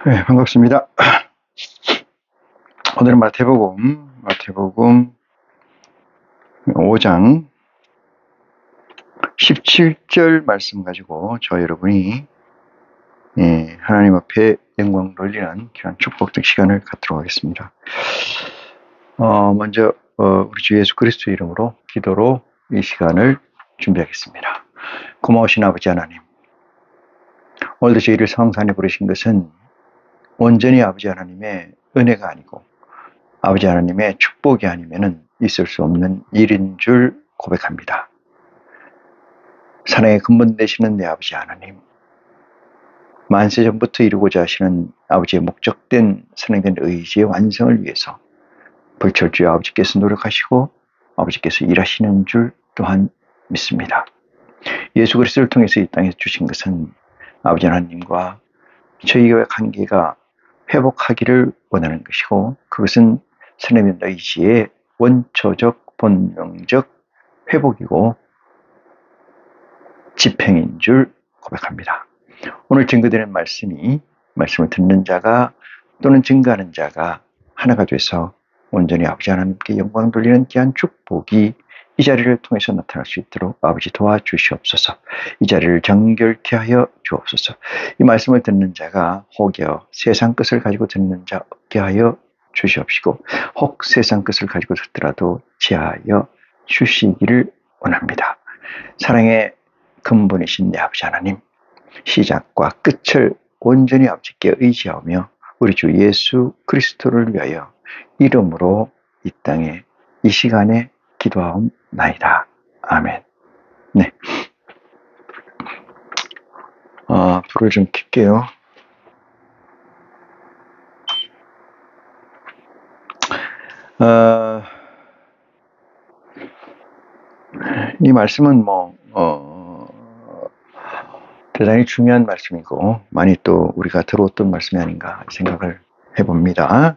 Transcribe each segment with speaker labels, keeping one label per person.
Speaker 1: 네, 반갑습니다. 오늘은 마태복음 5장 17절 말씀 가지고 저 여러분이 하나님 앞에 영광 돌리는 귀한 축복적 시간을 갖도록 하겠습니다. 먼저 우리 주 예수 그리스도 이름으로 기도로 이 시간을 준비하겠습니다. 고마우신 아버지 하나님, 오늘도 저희를 성산에 부르신 것은 온전히 아버지 하나님의 은혜가 아니고 아버지 하나님의 축복이 아니면은 있을 수 없는 일인 줄 고백합니다. 사랑의 근본 되시는 내 아버지 하나님, 만세 전부터 이루고자 하시는 아버지의 목적된 선행된 의지의 완성을 위해서 불철주의 아버지께서 노력하시고 아버지께서 일하시는 줄 또한 믿습니다. 예수 그리스도를 통해서 이 땅에 주신 것은 아버지 하나님과 저희의 관계가 회복하기를 원하는 것이고, 그것은 선행된 의지의 원초적 본능적 회복이고 집행인 줄 고백합니다. 오늘 증거되는 말씀을 듣는 자가 또는 증거하는 자가 하나가 돼서 온전히 아버지 하나님께 영광 돌리는 귀한 축복이 이 자리를 통해서 나타날 수 있도록 아버지 도와주시옵소서. 이 자리를 정결케 하여 주옵소서. 이 말씀을 듣는 자가 혹여 세상 것을 가지고 듣는 자 없게 하여 주시옵시고, 혹 세상 것을 가지고 듣더라도 제하여 주시기를 원합니다. 사랑의 근본이신 내 아버지 하나님, 시작과 끝을 온전히 아버지께 의지하며 우리 주 예수 그리스도를 위하여 이름으로 이 땅에 이 시간에 기도하옵나이다. 아멘. 네. 불을 좀 켤게요. 이 말씀은 대단히 중요한 말씀이고 많이 또 우리가 들어왔던 말씀이 아닌가 생각을 해봅니다.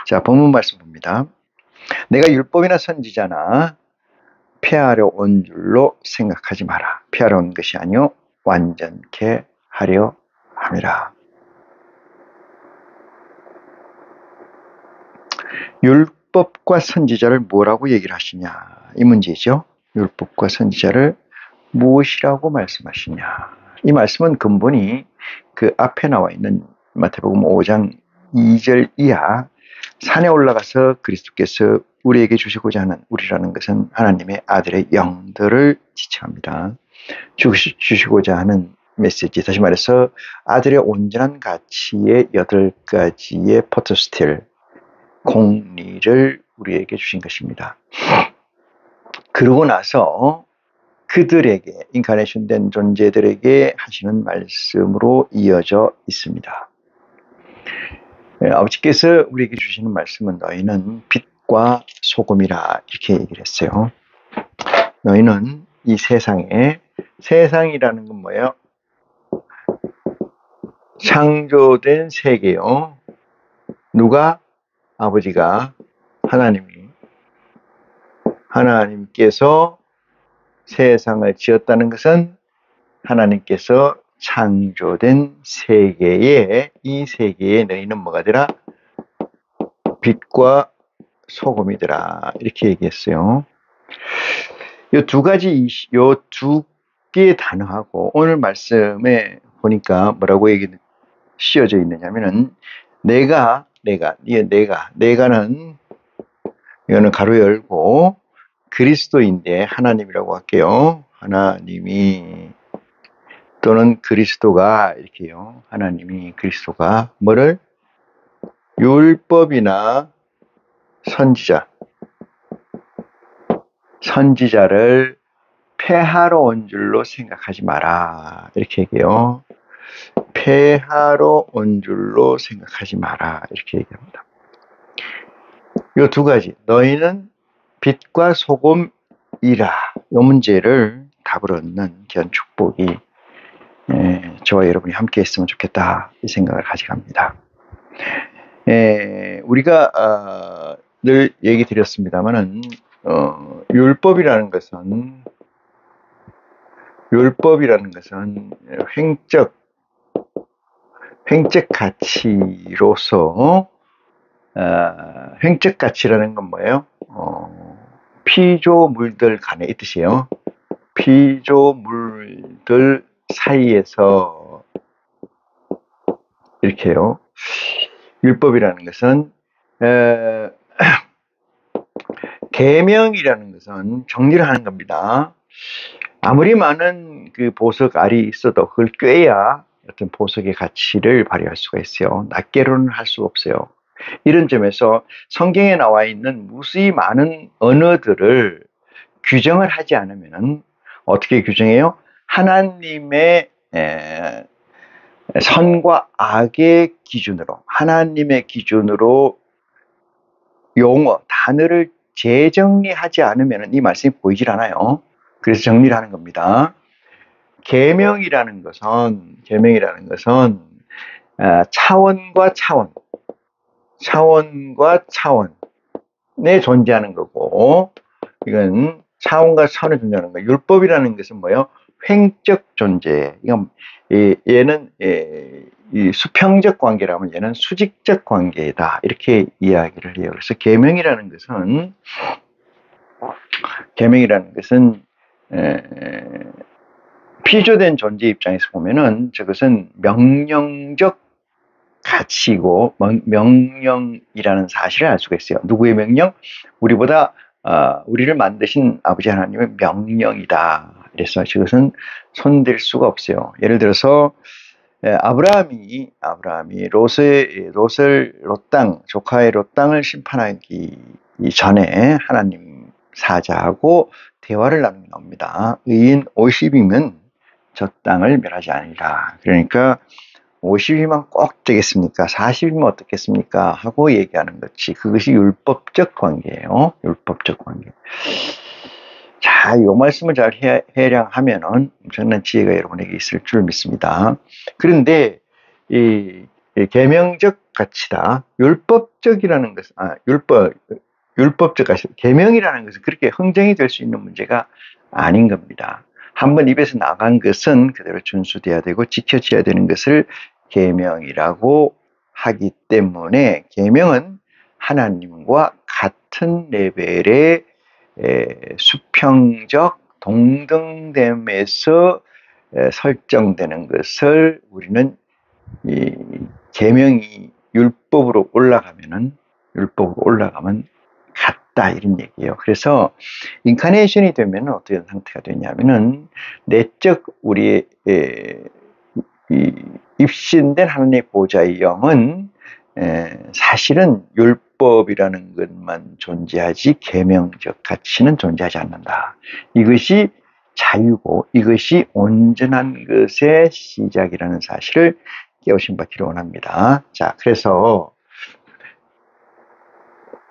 Speaker 1: 자, 본문 말씀 봅니다. 내가 율법이나 선지자나 폐하려 온 줄로 생각하지 마라. 폐하려 온 것이 아니요 완전케 하려 함이라. 율법과 선지자를 뭐라고 얘기를 하시냐, 이 문제죠. 율법과 선지자를 무엇이라고 말씀하시냐. 이 말씀은 근본이 그 앞에 나와 있는 마태복음 5장 2절 이하, 산에 올라가서 그리스도께서 우리에게 주시고자 하는, 우리라는 것은 하나님의 아들의 영들을 지칭합니다. 주시고자 하는 메시지, 다시 말해서 아들의 온전한 가치의 8가지의 포토스틸, 공리를 우리에게 주신 것입니다. 그러고 나서 그들에게, 인카네이션된 존재들에게 하시는 말씀으로 이어져 있습니다. 아버지께서 우리에게 주시는 말씀은 너희는 빛과 소금이라 이렇게 얘기를 했어요. 너희는 이 세상에, 세상이라는 건 뭐예요? 창조된 세계요. 누가? 아버지가, 하나님께서 세상을 지었다는 것은 하나님께서 창조된 세계에, 이 세계에 너희는 뭐가 되라? 빛과 소금이더라. 이렇게 얘기했어요. 요 두 개의 단어하고 오늘 말씀에 보니까 뭐라고 씌어져 있느냐면은 내가는 이거는 가로 열고 그리스도인데 하나님이라고 할게요. 하나님이 또는 그리스도가 이렇게요. 하나님이 그리스도가 뭐를? 율법이나 선지자를 폐하러 온 줄로 생각하지 마라. 이렇게 얘기해요. 폐하러 온 줄로 생각하지 마라. 이렇게 얘기합니다. 이 두 가지, 너희는 빛과 소금이라, 이 문제를 답을 얻는 귀한 축복이 저와 여러분이 함께 했으면 좋겠다, 이 생각을 가져갑니다. 우리가 늘 얘기 드렸습니다만은 율법이라는 것은 횡적 횡적 가치로서 횡적 가치라는 건 뭐예요? 피조물들 간에 이 뜻이에요. 피조물들 사이에서 이렇게요. 율법이라는 것은 계명이라는 것은 정리를 하는 겁니다. 아무리 많은 그 보석 알이 있어도 그걸 꿰야 어떤 보석의 가치를 발휘할 수가 있어요. 낱개로는 할 수가 없어요. 이런 점에서 성경에 나와 있는 무수히 많은 언어들을 규정을 하지 않으면 어떻게 규정해요? 하나님의 선과 악의 기준으로, 하나님의 기준으로 용어, 단어를 재정리하지 않으면 이 말씀이 보이질 않아요. 그래서 정리를 하는 겁니다. 계명이라는 것은 차원과 차원에 존재하는 거고, 이건 차원과 차원에 존재하는 거예요. 율법이라는 것은 뭐예요? 횡적 존재. 이건 얘는 이 수평적 관계라면 얘는 수직적 관계다. 이렇게 이야기를 해요. 그래서 계명이라는 것은 피조된 존재 입장에서 보면은 저것은 명령적 가치고 명령이라는 사실을 알 수가 있어요. 누구의 명령? 우리를 만드신 아버지 하나님의 명령이다. 그래서 저것은 손댈 수가 없어요. 예를 들어서 아브라함이 조카의 롯 땅을 심판하기 전에 하나님 사자하고 대화를 나누게 나옵니다. 의인 50이면 저 땅을 멸하지 아니라. 그러니까 50이면 꼭 되겠습니까? 40이면 어떻겠습니까? 하고 얘기하는 것이, 그것이 율법적 관계예요. 율법적 관계. 자, 이 말씀을 잘 해량하면은 엄청난 지혜가 여러분에게 있을 줄 믿습니다. 그런데 이 계명적 가치다. 율법적이라는 것은 율법적 가치, 계명이라는 것은 그렇게 흥정이 될 수 있는 문제가 아닌 겁니다. 한번 입에서 나간 것은 그대로 준수돼야 되고 지켜져야 되는 것을 계명이라고 하기 때문에 계명은 하나님과 같은 레벨의 수평적 동등됨에서 설정되는 것을 우리는 이 계명이 율법으로 올라가면 같다, 이런 얘기예요. 그래서 인카네이션이 되면 어떤 상태가 되냐면은 내적 우리의 입신된 하나님의 보좌의 영은 사실은 율법이라는 것만 존재하지 계명적 가치는 존재하지 않는다. 이것이 자유고 이것이 온전한 것의 시작이라는 사실을 깨우신 받기를 원합니다. 자, 그래서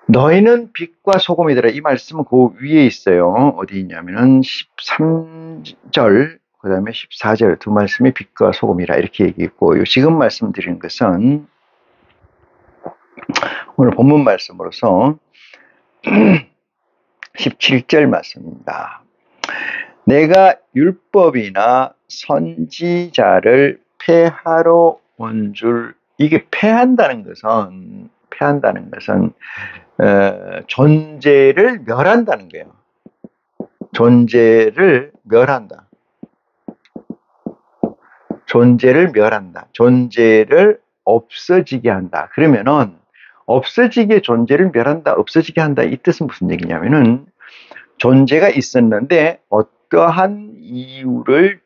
Speaker 1: 너희는 빛과 소금이더라. 이 말씀은 그 위에 있어요. 어디 있냐면은 13절, 그 다음에 14절 두 말씀이 빛과 소금이라 이렇게 얘기했고, 지금 말씀드리는 것은 오늘 본문 말씀으로서 17절 말씀입니다. 내가 율법이나 선지자를 폐하러 온 줄, 이게 폐한다는 것은 존재를 멸한다는 거예요. 존재를 멸한다. 존재를 없어지게 한다. 그러면은 없어지게 존재를 멸한다, 없어지게 한다, 이 뜻은 무슨 얘기냐면은 존재가 있었는데 어떠한 이유를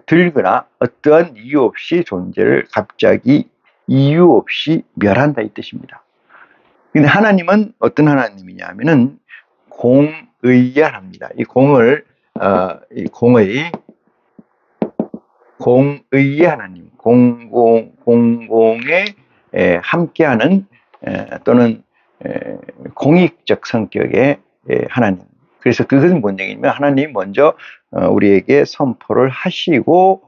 Speaker 1: 들거나 어떠한 이유 없이 존재를 갑자기 이유 없이 멸한다, 이 뜻입니다. 근데 하나님은 어떤 하나님이냐면은 공의합니다. 이 공의의 하나님, 공공에 함께하는 또는 공익적 성격의 하나님. 그래서 그것은 뭔 얘기냐면 하나님이 먼저 우리에게 선포를 하시고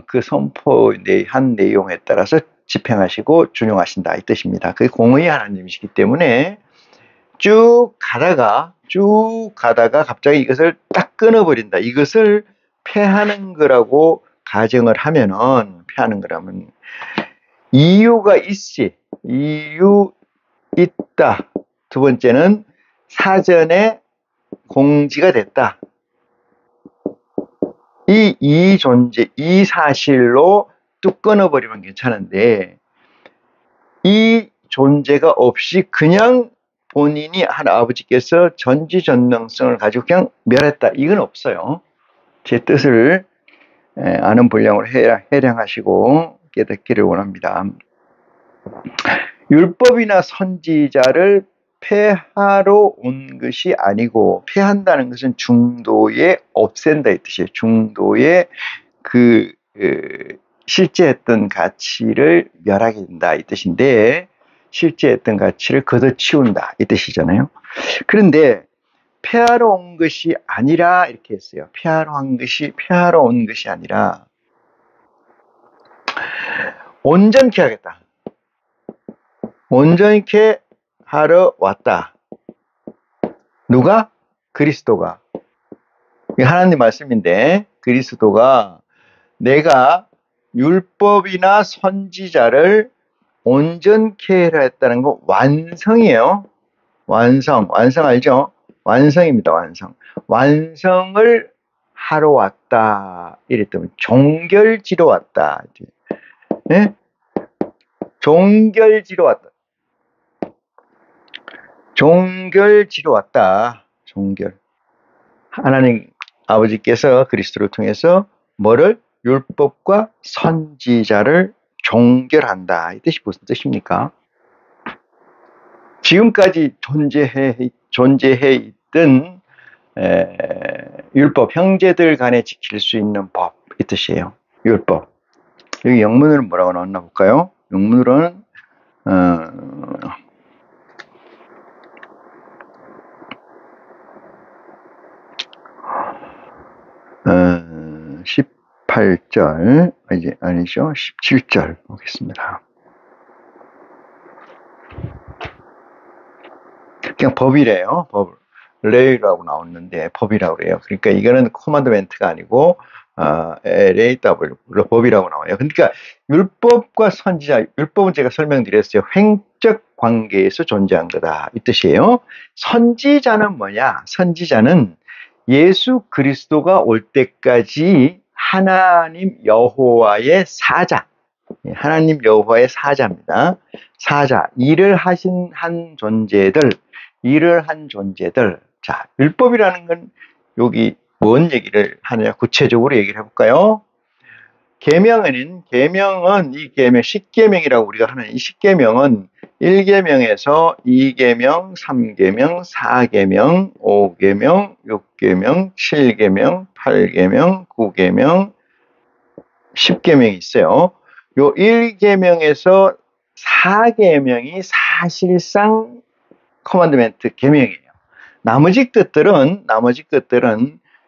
Speaker 1: 그 선포한 내용에 따라서 집행하시고 준용하신다, 이 뜻입니다. 그게 공의의 하나님이시기 때문에 쭉 가다가 갑자기 이것을 딱 끊어버린다, 이것을 폐하는 거라고 가정을 하면은, 폐하는 거라면, 이유가 있지. 이유 있다. 두 번째는 사전에 공지가 됐다. 이 존재, 이 사실로 뚝 끊어버리면 괜찮은데, 이 존재가 없이 그냥 본인이 아버지께서 전지전능성을 가지고 그냥 멸했다. 이건 없어요. 제 뜻을 아는 분량으로 해량하시고 깨닫기를 원합니다. 율법이나 선지자를 폐하러 온 것이 아니고, 폐한다는 것은 중도에 없앤다 이 뜻이에요. 중도에 실제 했던 가치를 멸하게 된다 이 뜻인데, 실제 했던 가치를 걷어치운다 이 뜻이잖아요. 그런데 폐하러 온 것이 아니라 이렇게 했어요. 폐하러 온 것이 아니라 온전케 하겠다. 온전케 하러 왔다. 누가? 그리스도가. 이게 하나님 말씀인데, 그리스도가 내가 율법이나 선지자를 온전케 하려 했다는 거 완성이에요. 완성 알죠? 완성입니다. 완성을 하러 왔다. 이랬더니 종결지로 왔다. 네? 종결지로 왔다. 종결. 하나님 아버지께서 그리스도를 통해서 뭐를? 율법과 선지자를 종결한다. 이 뜻이 무슨 뜻입니까? 지금까지 존재해 있던 율법, 형제들 간에 지킬 수 있는 법, 이 뜻이에요. 율법. 여기 영문으로는 뭐라고 나왔나 볼까요? 영문으로는 18절, 아니죠? 17절 보겠습니다. 그냥 법이래요. 법. 레이라고 나왔는데 법이라고 그래요. 그러니까 이거는 코만드멘트가 아니고 LAW, 법이라고 나와요. 그러니까 율법과 선지자, 율법은 제가 설명드렸어요. 횡적 관계에서 존재한 거다. 이 뜻이에요. 선지자는 뭐냐? 선지자는 예수 그리스도가 올 때까지 하나님 여호와의 사자, 하나님 여호와의 사자입니다. 사자, 일을 한 존재들. 자, 율법이라는 건 여기 뭔 얘기를 하느냐, 구체적으로 얘기를 해볼까요? 계명은 이 계명, 십계명이라고 우리가 하는 이 십계명은 1계명에서 2계명, 3계명, 4계명, 5계명, 6계명, 7계명, 8계명, 9계명, 10계명이 있어요. 요 1계명에서 4계명이 사실상 커맨드멘트 계명이에요. 나머지 것들은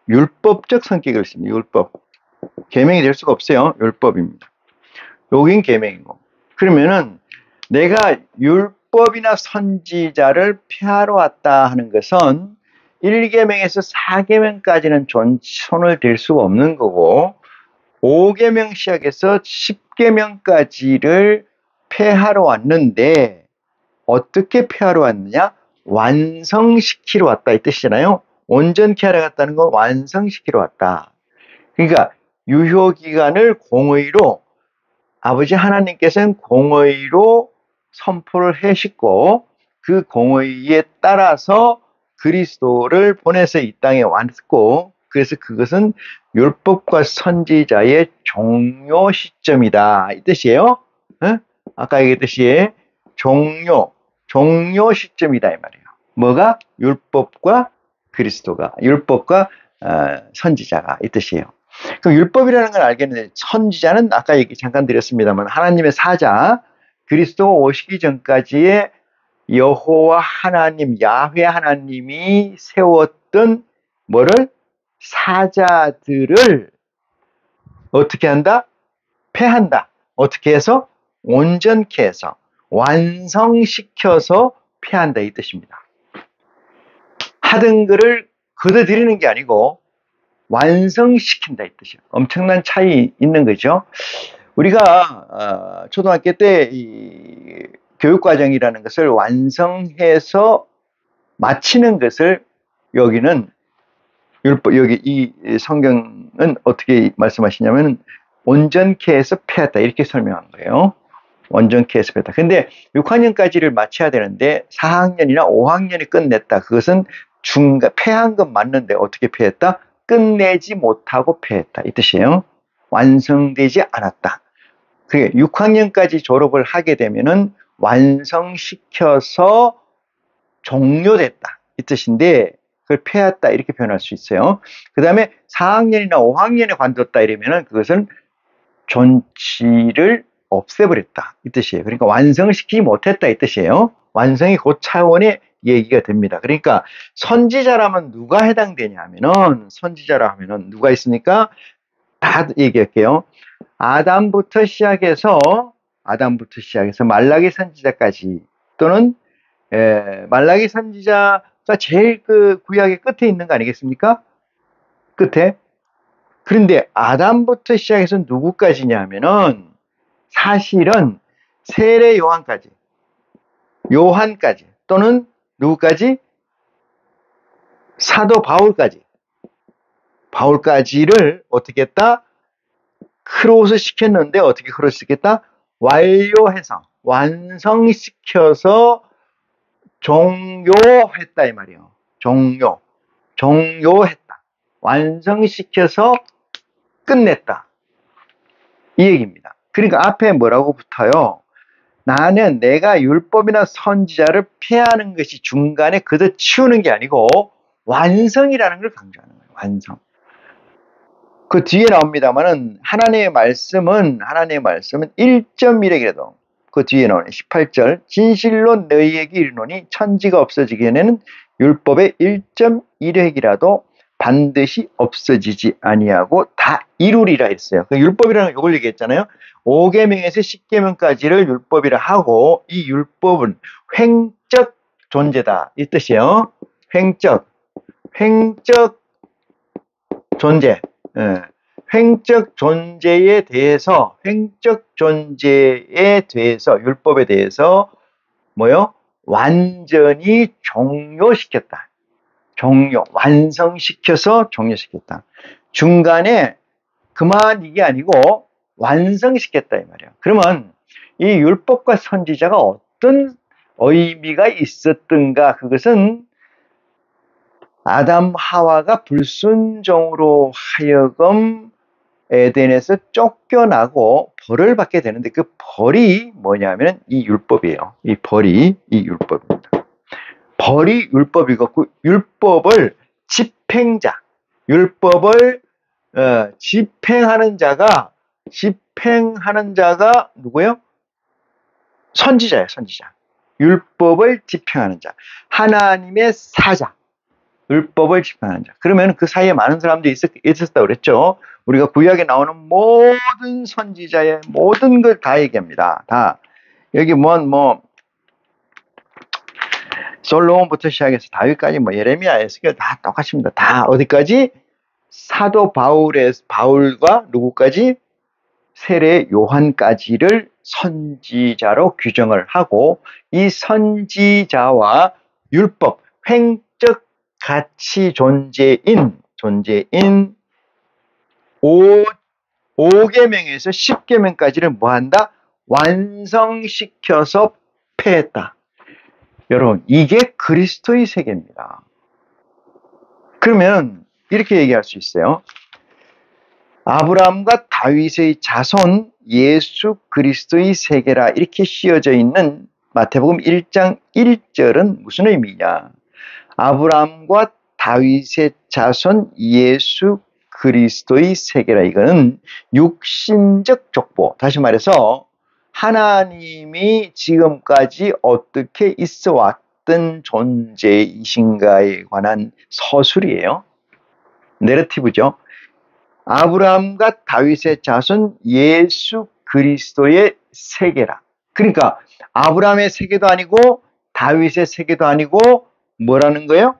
Speaker 1: 율법적 성격을 있습니다. 율법. 계명이 될 수가 없어요. 율법입니다. 여긴 계명이고. 그러면은 내가 율법이나 선지자를 폐하러 왔다 하는 것은 1계명에서 4계명까지는 손을 댈 수가 없는 거고, 5계명 시작해서 10계명까지를 폐하러 왔는데, 어떻게 폐하러 왔느냐? 완성시키러 왔다 이 뜻이잖아요. 온전케 하러 갔다는 건 완성시키러 왔다. 그러니까 유효기간을 공의로, 아버지 하나님께서는 공의로 선포를 하시고, 그 공의에 따라서 그리스도를 보내서 이 땅에 왔고, 그래서 그것은 율법과 선지자의 종료 시점이다 이 뜻이에요. 아까 얘기했듯이 종료 시점이다 이 말이에요. 뭐가? 율법과 그리스도가, 율법과 선지자가 이 뜻이에요. 그럼 율법이라는 걸 알겠는데, 선지자는 아까 얘기 잠깐 드렸습니다만 하나님의 사자, 그리스도가 오시기 전까지의 여호와 하나님, 야훼 하나님이 세웠던 뭐를? 사자들을 어떻게 한다? 폐한다. 어떻게 해서? 온전케 해서, 완성시켜서 폐한다 이 뜻입니다. 하던 것을 걷어들이는 게 아니고 완성시킨다 이 뜻이에요. 엄청난 차이 있는 거죠. 우리가 초등학교 때 이 교육과정이라는 것을 완성해서 마치는 것을 여기는 율법, 여기 이 성경은 어떻게 말씀하시냐면 온전케 해서 폐했다 이렇게 설명한 거예요. 온전케 해서 폐했다. 근데 6학년까지를 마쳐야 되는데 4학년이나 5학년이 끝냈다. 그것은 폐한 건 맞는데 어떻게 폐했다? 끝내지 못하고 폐했다 이 뜻이에요. 완성되지 않았다. 그게 6학년까지 졸업을 하게 되면은 완성시켜서 종료됐다 이 뜻인데 그걸 폐했다 이렇게 표현할 수 있어요. 그 다음에 4학년이나 5학년에 관뒀다 이러면은 그것은 존치를 없애버렸다 이 뜻이에요. 그러니까 완성을 시키지 못했다 이 뜻이에요. 완성이 그 차원의 얘기가 됩니다. 그러니까 선지자라면 누가 해당되냐 하면은 선지자라 하면은 누가 있습니까? 다 얘기할게요. 아담부터 시작해서 말라기 선지자까지 또는 말라기 선지자가 제일 그 구약의 끝에 있는 거 아니겠습니까? 끝에. 그런데 아담부터 시작해서 누구까지냐 하면은 사실은 세례 요한까지 또는 누구까지? 사도 바울까지를 어떻게 했다? 크로스 시켰는데 어떻게 크로스 시켰다? 완료해서 완성시켜서 종료했다 이 말이에요. 종료했다. 완성시켜서 끝냈다. 이 얘기입니다. 그러니까 앞에 뭐라고 붙어요? 나는 내가 율법이나 선지자를 폐하는 것이 중간에 그저 치우는 게 아니고 완성이라는 걸 강조하는 거예요. 완성. 그 뒤에 나옵니다만은 하나님의 말씀은 1.1핵이라도 그 뒤에 나오는 18절 진실로 너희에게 이르노니 천지가 없어지기 전에는 율법의 1.1핵이라도 반드시 없어지지 아니하고 다 이루리라 했어요. 그 율법이라는 걸 이걸 얘기했잖아요. 5계명에서 10계명까지를 율법이라 하고 이 율법은 횡적 존재다 이 뜻이에요. 횡적 존재. 횡적 존재에 대해서 율법에 대해서 완전히 종료시켰다. 완성시켜서 종료시켰다. 중간에 그만 이게 아니고 완성시켰다 이 말이에요. 그러면 이 율법과 선지자가 어떤 의미가 있었던가? 그것은 아담 하와가 불순종으로 하여금 에덴에서 쫓겨나고 벌을 받게 되는데 그 벌이 뭐냐면 이 율법이에요. 이 율법입니다. 벌이 율법이고 그 율법을 율법을 집행하는 자가 누구예요? 선지자예요. 선지자. 율법을 집행하는 자. 하나님의 사자. 율법을 집행하는 자. 그러면 그 사이에 많은 사람들이 있었다고 그랬죠. 우리가 구약에 나오는 모든 선지자의 모든 걸 다 얘기합니다. 다. 여기 솔로몬부터 시작해서 다윗까지 예레미야, 에스겔 다 똑같습니다. 다 어디까지? 사도 바울과 누구까지? 세례 요한까지를 선지자로 규정을 하고 이 선지자와 율법, 횡적 가치 존재인 5계명에서 10계명까지를 뭐한다? 완성시켜서 폐했다. 여러분, 이게 그리스도의 세계입니다. 그러면 이렇게 얘기할 수 있어요. 아브라함과 다윗의 자손 예수 그리스도의 세계라 이렇게 씌어져 있는 마태복음 1장 1절은 무슨 의미냐? 아브라함과 다윗의 자손 예수 그리스도의 세계라. 이거는 육신적 족보. 다시 말해서 하나님이 지금까지 어떻게 있어 왔던 존재이신가에 관한 서술이에요. 내러티브죠. 아브라함과 다윗의 자손 예수 그리스도의 세계라. 그러니까 아브라함의 세계도 아니고 다윗의 세계도 아니고 뭐라는 거예요?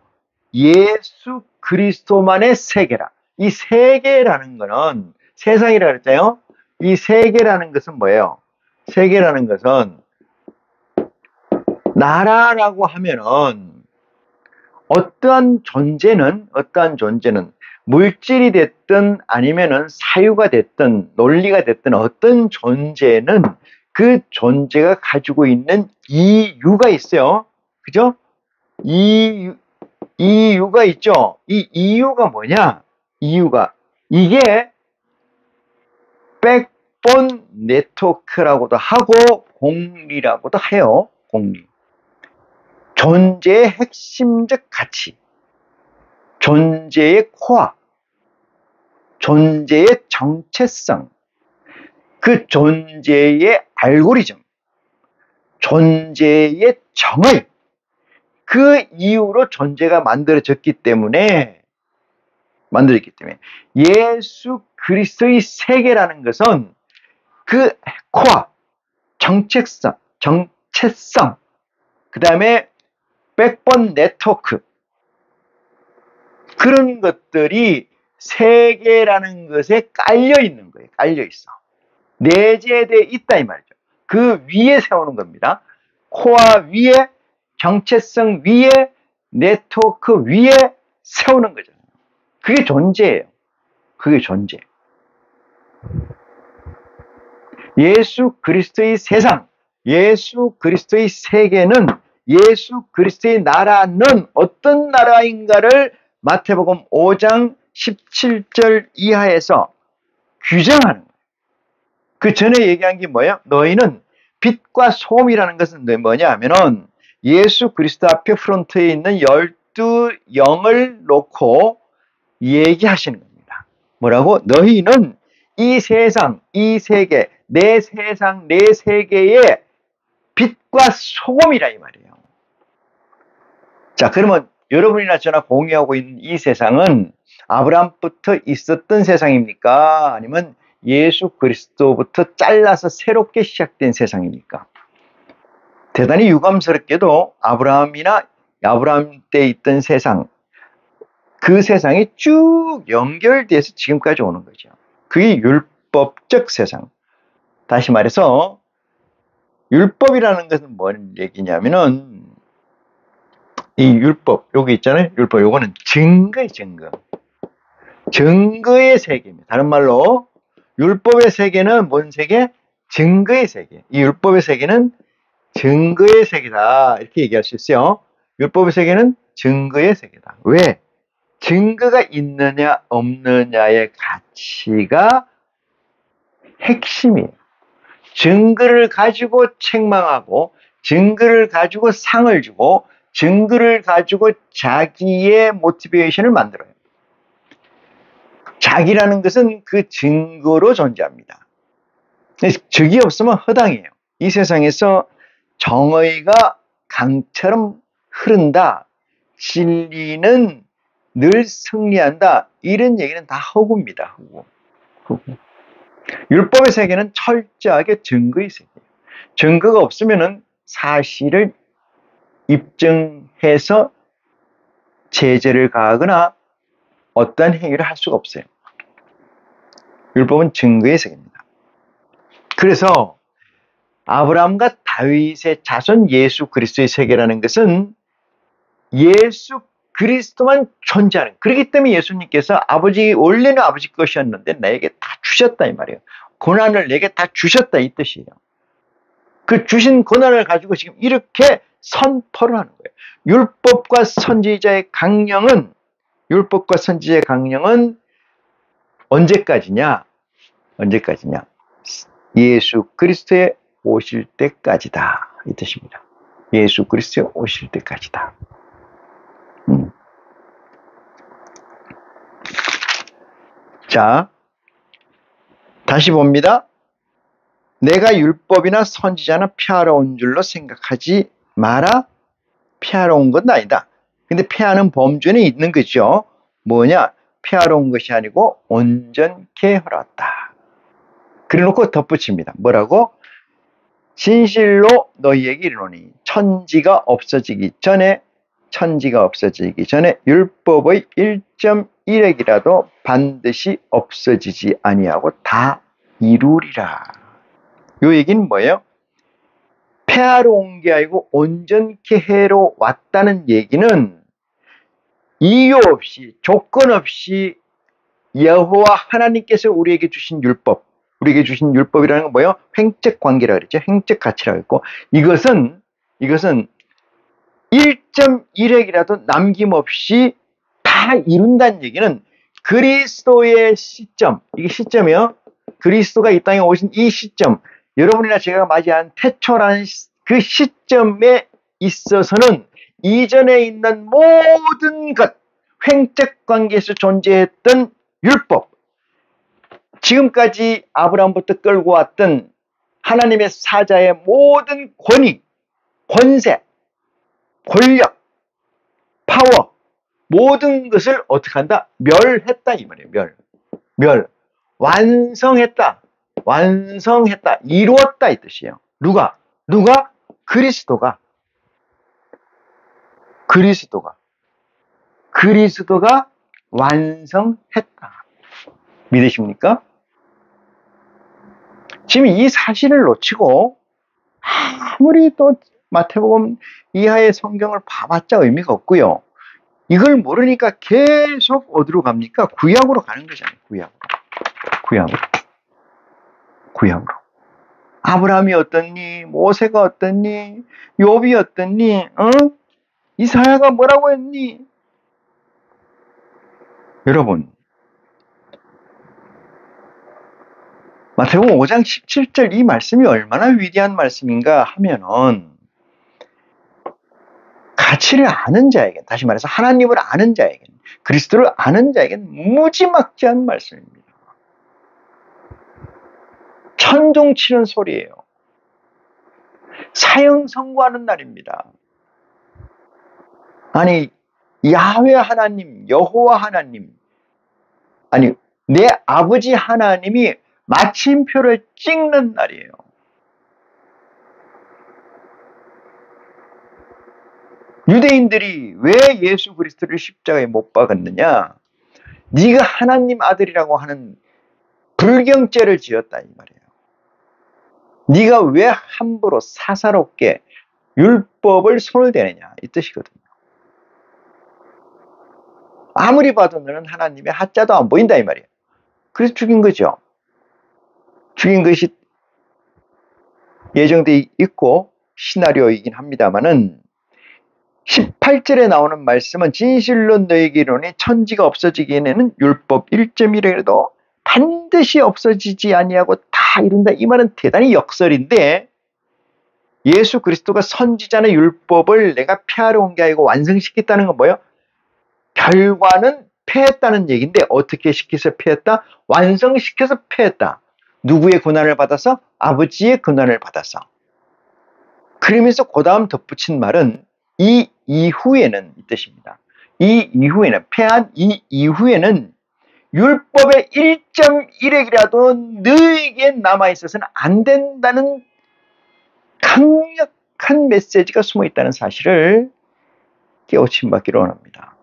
Speaker 1: 예수 그리스도만의 세계라. 이 세계라는 거는 세상이라고 그랬잖아요. 이 세계라는 것은 뭐예요? 세계라는 것은 나라라고 하면은 어떠한 존재는 물질이 됐든 아니면은 사유가 됐든 논리가 됐든 어떤 존재는 그 존재가 가지고 있는 이유가 있어요. 그죠? 이유가 있죠. 이 이유가 뭐냐? 이게 백본 네트워크라고도 하고 공리라고도 해요. 공리. 존재의 핵심적 가치, 존재의 코어, 존재의 정체성, 그 존재의 알고리즘, 존재의 정의, 그 이유로 존재가 만들어졌기 때문에 예수 그리스도의 세계라는 것은 그 코어, 정체성, 그 다음에 백본 네트워크, 그런 것들이 세계라는 것에 깔려 있는 거예요. 깔려 있어. 내재되어 있다 이 말이죠. 그 위에 세우는 겁니다. 코어 위에, 정체성 위에, 네트워크 위에 세우는 거잖아요. 그게 존재예요. 그게 존재. 예수 그리스도의 세상, 예수 그리스도의 세계는, 예수 그리스도의 나라는 어떤 나라인가를 마태복음 5장 17절 이하에서 규정하는 거예요. 그 전에 얘기한 게 뭐예요? 너희는 빛과 소금이라는 것은 뭐냐 하면은 예수 그리스도 앞에 프론트에 있는 12영을 놓고 얘기하시는 겁니다. 뭐라고? 너희는 이 세상, 이 세계, 내 세상, 내 세계의 빛과 소금이라 이 말이에요. 자, 그러면 여러분이나 저나 공유하고 있는 이 세상은 아브라함부터 있었던 세상입니까? 아니면 예수 그리스도부터 잘라서 새롭게 시작된 세상입니까? 대단히 유감스럽게도 아브라함 때 있던 세상, 그 세상이 쭉 연결돼서 지금까지 오는 거죠. 그게 율법적 세상. 다시 말해서 율법이라는 것은 뭔 얘기냐면은 이 율법, 여기 있잖아요. 율법, 요거는 증거의 증거. 증거의 세계입니다. 다른 말로 율법의 세계는 뭔 세계? 증거의 세계. 이 율법의 세계는 증거의 세계다. 이렇게 얘기할 수 있어요. 율법의 세계는 증거의 세계다. 왜? 증거가 있느냐 없느냐의 가치가 핵심이에요. 증거를 가지고 책망하고, 증거를 가지고 상을 주고, 증거를 가지고 자기의 모티베이션을 만들어요. 자기라는 것은 그 증거로 존재합니다. 적이 없으면 허당이에요. 이 세상에서 정의가 강처럼 흐른다, 진리는 늘 승리한다, 이런 얘기는 다 허구입니다. 허구. 율법의 세계는 철저하게 증거의 세계예요. 증거가 없으면 사실을 입증해서 제재를 가하거나 어떠한 행위를 할 수가 없어요. 율법은 증거의 세계입니다. 그래서 아브라함과 다윗의 자손 예수 그리스도의 세계라는 것은 예수 그리스도만 존재하는, 그렇기 때문에 예수님께서 원래는 아버지 것이었는데 나에게 다 주셨다 이 말이에요. 고난을 내게 다 주셨다 이 뜻이에요. 그 주신 고난을 가지고 지금 이렇게 선포를 하는 거예요. 율법과 선지자의 강령은 언제까지냐? 예수 그리스도의 오실 때까지다 이 뜻입니다. 예수 그리스도의 오실 때까지다. 자, 다시 봅니다. 내가 율법이나 선지자나 폐하러 온 줄로 생각하지 마라. 폐하러 온 건 아니다. 근데 폐하는 범주는 있는 거죠. 뭐냐? 폐하러 온 것이 아니고 온전케 하러 왔다. 그래놓고 덧붙입니다. 뭐라고? 진실로 너희에게 이르노니 천지가 없어지기 전에 율법의 1.1획이라도 반드시 없어지지 아니하고 다 이루리라. 요 얘기는 뭐예요? 폐하러 온 게 아니고 온전케 해로 왔다는 얘기는 이유 없이 조건 없이 여호와 하나님께서 우리에게 주신 율법, 우리에게 주신 율법이라는 건 뭐예요? 횡적 관계라 그랬죠. 횡적 가치라고 했고, 이것은 1.1핵이라도 남김없이 다 이룬다는 얘기는 그리스도의 시점, 이게 시점이요. 그리스도가 이 땅에 오신 이 시점, 여러분이나 제가 맞이한 태초라는 그 시점에 있어서는 이전에 있는 모든 것, 횡적 관계에서 존재했던 율법, 지금까지 아브라함부터 끌고 왔던 하나님의 사자의 모든 권위, 권세, 권력, 파워, 모든 것을 어떻게 한다? 멸했다 이 말이에요. 멸. 완성했다. 이루었다 이 뜻이에요. 누가? 그리스도가 완성했다. 믿으십니까? 지금 이 사실을 놓치고 아무리 또 마태복음 이하의 성경을 봐봤자 의미가 없고요. 이걸 모르니까 계속 어디로 갑니까? 구약으로 가는 거잖아요. 구약으로. 아브라함이 어떻니? 모세가 어떻니? 욥이 어떻니? 이사야가 뭐라고 했니? 여러분, 마태복음 5장 17절 이 말씀이 얼마나 위대한 말씀인가 하면은 가치를 아는 자에겐, 다시 말해서 하나님을 아는 자에겐, 그리스도를 아는 자에겐 무지막지한 말씀입니다. 천둥치는 소리예요. 사형 선고하는 날입니다. 아니, 야훼 하나님, 여호와 하나님, 아니, 내 아버지 하나님이 마침표를 찍는 날이에요. 유대인들이 왜 예수 그리스도를 십자가에 못 박았느냐? 네가 하나님 아들이라고 하는 불경죄를 지었다 이 말이에요. 네가 왜 함부로 사사롭게 율법을 손을 대느냐 이 뜻이거든요. 아무리 봐도 너는 하나님의 하자도 안 보인다 이 말이에요. 그래서 죽인 거죠. 죽인 것이 예정돼 있고 시나리오이긴 합니다만은 18절에 나오는 말씀은 진실로 너에게 이르노니 천지가 없어지기에는 율법 1.1이라도 반드시 없어지지 아니하고 다 이룬다. 이 말은 대단히 역설인데 예수 그리스도가 선지자는 율법을 내가 폐하러 온 게 아니고 완성시켰다는 건 뭐예요? 결과는 폐했다는 얘기인데 어떻게 시켜서 폐했다? 완성시켜서 폐했다. 누구의 고난을 받아서? 아버지의 고난을 받아서. 그러면서 그 다음 덧붙인 말은 이 이후에는 이 뜻입니다. 이 이후에는, 폐한 이 이후에는 율법의 1.1핵이라도 너에게 남아있어서는 안 된다는 강력한 메시지가 숨어 있다는 사실을 깨우침 받기로 원합니다.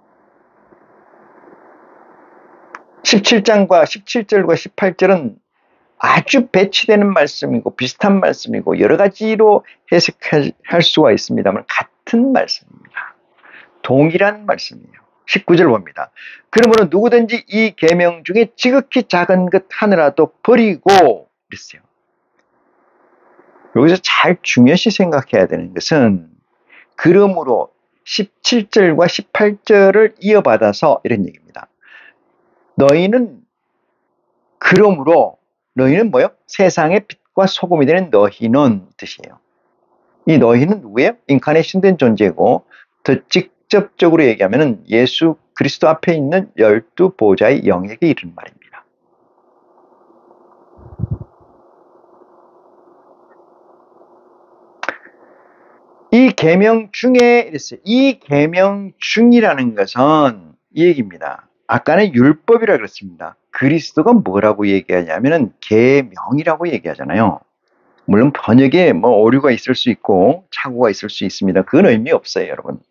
Speaker 1: 17절과 18절은 아주 배치되는 말씀이고 비슷한 말씀이고 여러 가지로 해석할 수가 있습니다만 같은 말씀입니다. 동일한 말씀이에요. 19절 봅니다. 그러므로 누구든지 이 계명 중에 지극히 작은 것 하나라도 버리고 그랬어요. 여기서 잘 중요시 생각해야 되는 것은 그러므로 17절과 18절을 이어받아서 이런 얘기입니다. 너희는 뭐예요? 세상의 빛과 소금이 되는 너희는 뜻이에요. 이 너희는 누구예요? 인카네이션 된 존재고 더 직접적으로 얘기하면 예수 그리스도 앞에 있는 12보좌의 영에게 이르는 말입니다. 이 계명 중에 이랬어요. 이 계명 중이라는 것은 이 얘기입니다. 아까는 율법이라 그랬습니다. 그리스도가 뭐라고 얘기하냐면은 계명이라고 얘기하잖아요. 물론 번역에 오류가 있을 수 있고 착오가 있을 수 있습니다. 그건 의미 없어요, 여러분.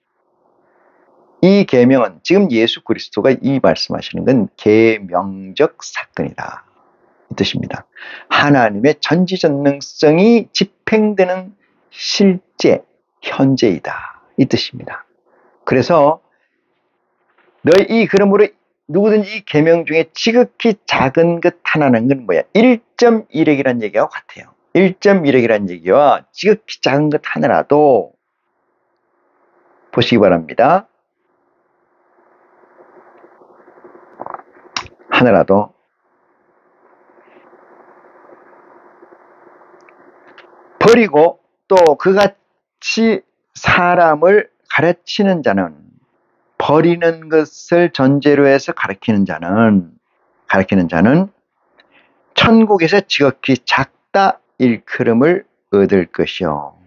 Speaker 1: 이 계명은 지금 예수 그리스도가 이 말씀하시는 건 계명적 사건이다 이 뜻입니다. 하나님의 전지전능성이 집행되는 실제 현재이다 이 뜻입니다. 그래서 그러므로 누구든지 이 계명 중에 지극히 작은 것 하나는 건 뭐야? 1.1핵이라는 얘기와 같아요. 1.1핵이라는 얘기와 지극히 작은 것 하나라도 보시기 바랍니다. 하나라도 버리고 또 그같이 사람을 가르치는 자는, 버리는 것을 전제로 해서 가르치는 자는 천국에서 지극히 작다 일컬음을 얻을 것이요.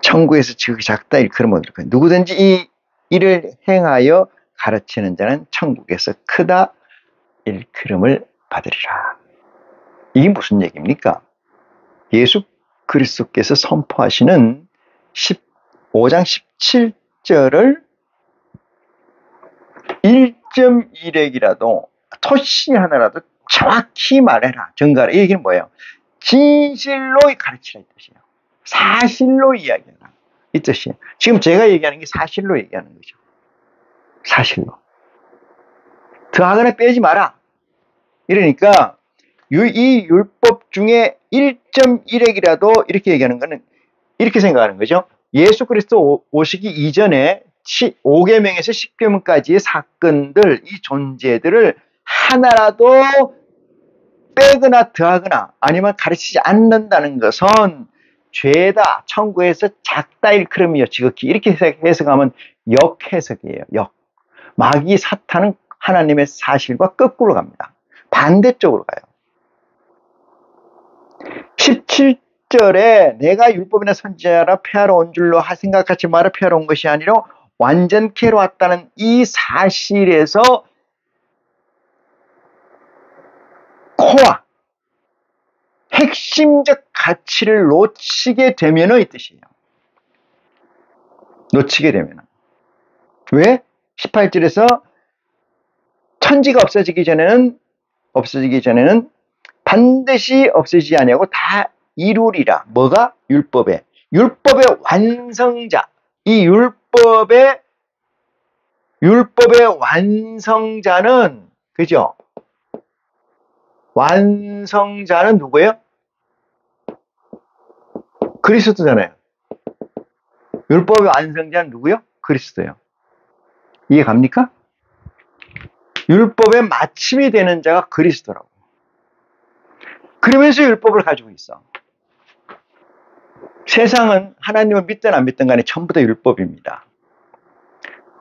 Speaker 1: 천국에서 지극히 작다 일컬음을 얻을 것이요. 누구든지 이 일을 행하여 가르치는 자는 천국에서 크다 일컬음을 받으리라. 이게 무슨 얘기입니까? 예수 그리스도께서 선포하시는 15장 17절을 1.1핵이라도 토시 하나라도 정확히 말해라, 전가라. 이 얘기는 뭐예요? 진실로 가르치라 이 뜻이에요. 사실로 이야기하라 이 뜻이에요. 지금 제가 얘기하는 게 사실로 얘기하는 거죠. 사실로. 더하거나 빼지 마라. 이러니까 이 율법 중에 1.1핵이라도 이렇게 얘기하는 거는 이렇게 생각하는 거죠. 예수 그리스도 오시기 이전에 5계명에서 10계명까지의 사건들, 이 존재들을 하나라도 빼거나 더하거나 아니면 가르치지 않는다는 것은 죄다, 천국에서 작다 일컬음이요 지극히, 이렇게 해석하면 역해석이에요. 마귀 사탄은 하나님의 사실과 거꾸로 갑니다. 반대쪽으로 가요. 17절에 내가 율법이나 선지자라 폐하러 온 줄로 생각하지 마라, 폐하러 온 것이 아니라 완전케로 왔다는 이 사실에서 코어, 핵심적 가치를 놓치게 되면은 이 뜻이에요. 놓치게 되면은. 왜? 18절에서 천지가 없어지기 전에는 반드시 없어지지 아니하고 다 이루리라. 뭐가? 율법의 완성자. 이 율법의 완성자는, 그죠? 완성자는 누구예요? 그리스도잖아요. 율법의 완성자는 누구요? 그리스도예요. 이해 갑니까? 율법의 마침이 되는 자가 그리스도라고. 그러면서 율법을 가지고 있어. 세상은 하나님을 믿든 안 믿든 간에 전부 다 율법입니다.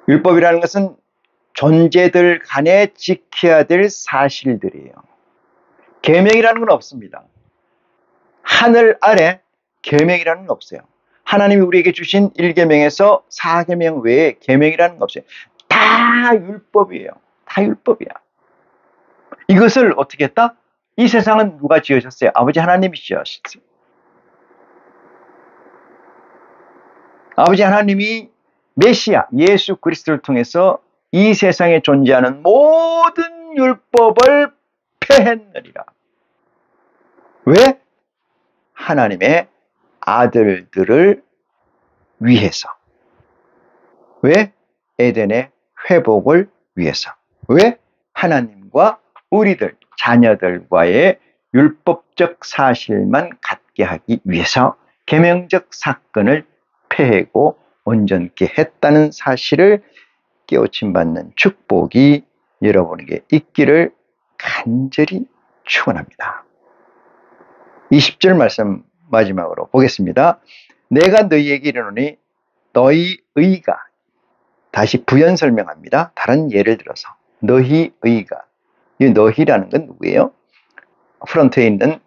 Speaker 1: 율법이라는 것은 존재들 간에 지켜야 될 사실들이에요. 계명이라는 건 없습니다. 하늘 아래 계명이라는 건 없어요. 하나님이 우리에게 주신 1계명에서 4계명 외에 계명이라는 건 없어요. 다 율법이에요. 다 율법이야. 이것을 어떻게 했다? 이 세상은 누가 지으셨어요? 아버지 하나님이 지으셨어요. 아버지 하나님이 메시아 예수 그리스도를 통해서 이 세상에 존재하는 모든 율법을 폐했느니라. 왜? 하나님의 아들들을 위해서. 왜? 에덴의 회복을 위해서. 왜? 하나님과 우리들, 자녀들과의 율법적 사실만 갖게 하기 위해서 계명적 사건을 폐하고 온전케 했다는 사실을 깨우침 받는 축복이 여러분에게 있기를 간절히 축원합니다. 20절 말씀 마지막으로 보겠습니다. 내가 너희에게 이르노니 너희 의가, 다시 부연 설명합니다. 다른 예를 들어서 너희 의가, 이 너희라는 건 누구예요? 프론트에 있는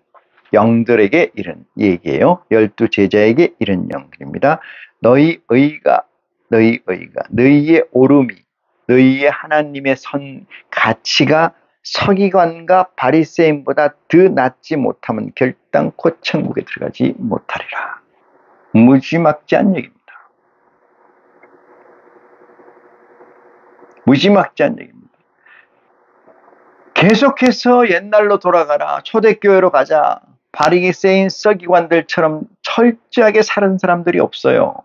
Speaker 1: 영들에게 이른 얘기예요. 12제자에게 이른 영들입니다. 너희 의가, 너희의 오름이, 너희의 하나님의 가치가 서기관과 바리새인보다 더 낫지 못하면 결단코 천국에 들어가지 못하리라. 무지막지한 얘기입니다. 무지막지한 얘기입니다. 계속해서 옛날로 돌아가라. 초대교회로 가자. 바리새인 서기관들처럼 철저하게 사는 사람들이 없어요.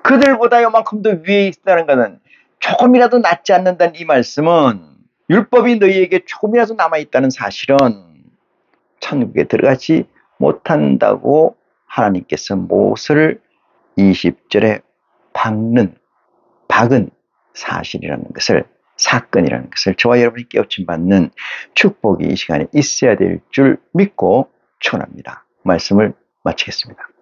Speaker 1: 그들보다 요만큼 더 위에 있다는 것은 조금이라도 낫지 않는다는 이 말씀은 율법이 너희에게 조금이라도 남아있다는 사실은 천국에 들어가지 못한다고 하나님께서 모세를 20절에 박은 사실이라는 것을, 사건이라는 것을 저와 여러분이 깨우침 받는 축복이 이 시간에 있어야 될 줄 믿고 축원합니다. 말씀을 마치겠습니다.